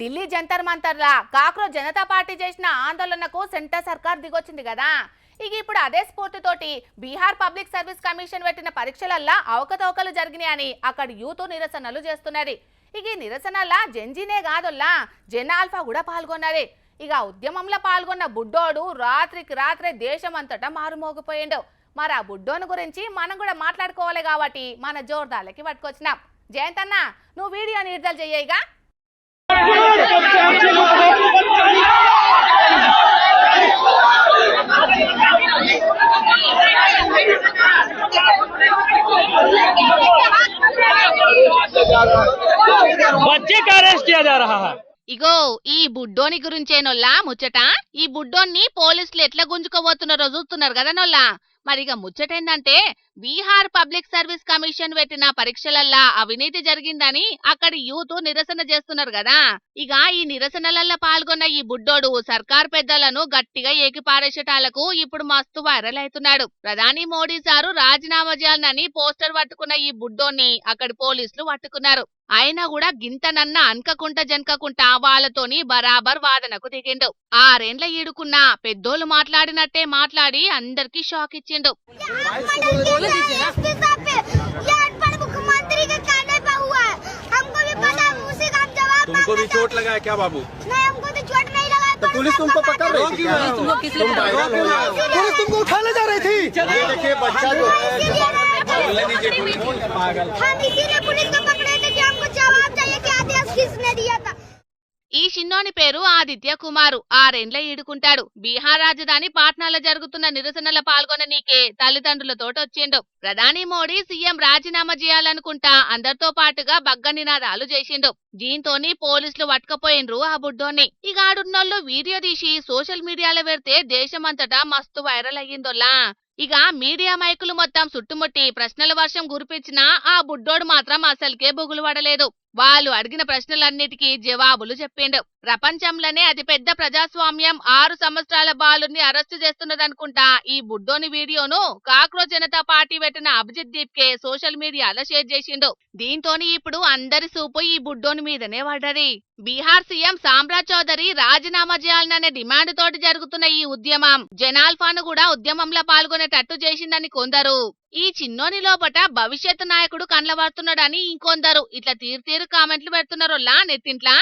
Delhi Jantar మంతర్లా cockroach Janata party చేసిన ఆందోళనకు centre సర్కార్ దిగొచ్చింది కదా. ఇక ఇప్పుడు అదే స్ఫూర్తితోటి బీహార్ పబ్లిక్ సర్వీస్ కమిషన్ పెట్టిన పరీక్షలల్లా అవకతవకలు జరిగినాయని అక్కడ యూత్ నిరసనలు చేస్తున్నది. ఇక ఈ నిరసనల్లా జంజీనే కాదుల్లా జనాల్ఫా కూడా పాల్గొన్నది. ఇక ఉద్యమంలో పాల్గొన్న బుడ్డోడు రాత్రికి రాత్రే దేశమంతటా మారుమోగిపోయిండు. మరి ఆ బుడ్డోని గురించి మనం కూడా మాట్లాడుకోవాలి కాబట్టి మన జోర్దాలకి పట్టుకొచ్చినాం. జయంతన్న, నువ్వు వీడియోని విడుదల చెయ్యగా. बच्चे का अरेस्ट किया जा रहा है। ఇగో ఈ బుడ్డోని గురించేనొల్లా ముచ్చట. ఈ బుడ్డోన్ని పోలీసులు ఎట్లా గుంజుకోబోతున్నారో చూస్తున్నారు కదా నొల్లా. మరిగా ముచ్చటేందంటే బీహార్ పబ్లిక్ సర్వీస్ కమిషన్ పెట్టిన పరీక్షలల్లా అవినీతి జరిగిందని అక్కడి యూత్ నిరసన చేస్తున్నారు కదా. ఇక ఈ నిరసనలల్లో పాల్గొన్న ఈ బుడ్డోడు సర్కార్ పెద్దలను గట్టిగా ఏకిపారేసేటాలకు ఇప్పుడు మస్తు వైరల్ అవుతున్నాడు. ప్రధాని మోడీ సారు రాజీనామా చేయాలని పోస్టర్ పట్టుకున్న ఈ బుడ్డోన్ని అక్కడి పోలీసులు పట్టుకున్నారు. అయినా కూడా గింతనన్న అనకకుంట జనకకుంట వాళ్ళతోని బరాబర్ వాదనకు దిగిండు. 6 ఏండ్ల ఈడుకున్న పెద్దోళ్ళు మాట్లాడినట్టే మాట్లాడి అందరికి షాక్ ఇచ్చిండు. तुमको भी चोट लगा है क्या बाबू? नहीं, हमको तो चोट नहीं लगा। तो पुलिस तुमको पकड़ रही थी? पुलिस तुमको उठाने जा रही थी। ये देखिए बच्चा जो है बोलने दीजिए, पागल। हम इसीलिए पुलिस को पकड़े थे कि हमको जवाब चाहिए कि आदेश किसने दिया था। ఈ చిన్నోని పేరు ఆదిత్య కుమారు. 6 ఏండ్ల ఈడుకుంటాడు. బీహార్ రాజధాని పాట్నాలో జరుగుతున్న నిరసనల పాల్గొన నీకే తల్లిదండ్రులతోటొచ్చిండు. ప్రధాని మోడీ సీఎం రాజీనామా చేయాలనుకుంటా అందరితో పాటుగా బగ్గ నినాదాలు చేసిండు. దీంతోని పోలీసులు పట్టుకపోయిండ్రు ఆ బుడ్డోన్ని. ఇక ఆడున్నోళ్ళు వీడియో తీసి సోషల్ మీడియాలో పెడితే దేశమంతటా మస్తు వైరల్ అయ్యిందోల్లా. ఇక మీడియా మైకులు మొత్తం చుట్టుముట్టి ప్రశ్నల వర్షం కురిపించినా ఆ బుడ్డోడు మాత్రం అసలుకే బొగులు పడలేదు. వాళ్ళు అడిగిన ప్రశ్నలన్నిటికీ జవాబులు చెప్పిండు. ప్రపంచంలోనే అతిపెద్ద ప్రజాస్వామ్యం 6 సంవత్సరాల బాలుని అరెస్టు చేస్తున్నదనుకుంటా ఈ బుడ్డోని వీడియోను కాక్రోజ్ జనతా పార్టీ పెట్టిన అభిజిత్ దీప్కే సోషల్ మీడియాలో షేర్ చేసిండు. దీంతోని ఇప్పుడు అందరి సూపు ఈ బుడ్డోని మీదనే పడ్డది. బీహార్ సీఎం సామ్రాజ్ చౌదరి రాజీనామా చేయాలనే డిమాండ్ తోటి జరుగుతున్న ఈ ఉద్యమం జనాల్ఫాను కూడా ఉద్యమంలో పాల్గొనేటట్టు చేసిందని కొందరు, ఈ చిన్నోని లోపట భవిష్యత్తు నాయకుడు కండ్లబడుతున్నాడని ఇంకొందరు ఇట్లా తీరు కామెంట్లు పెడుతున్నారోల్లా నెట్టింట్లా.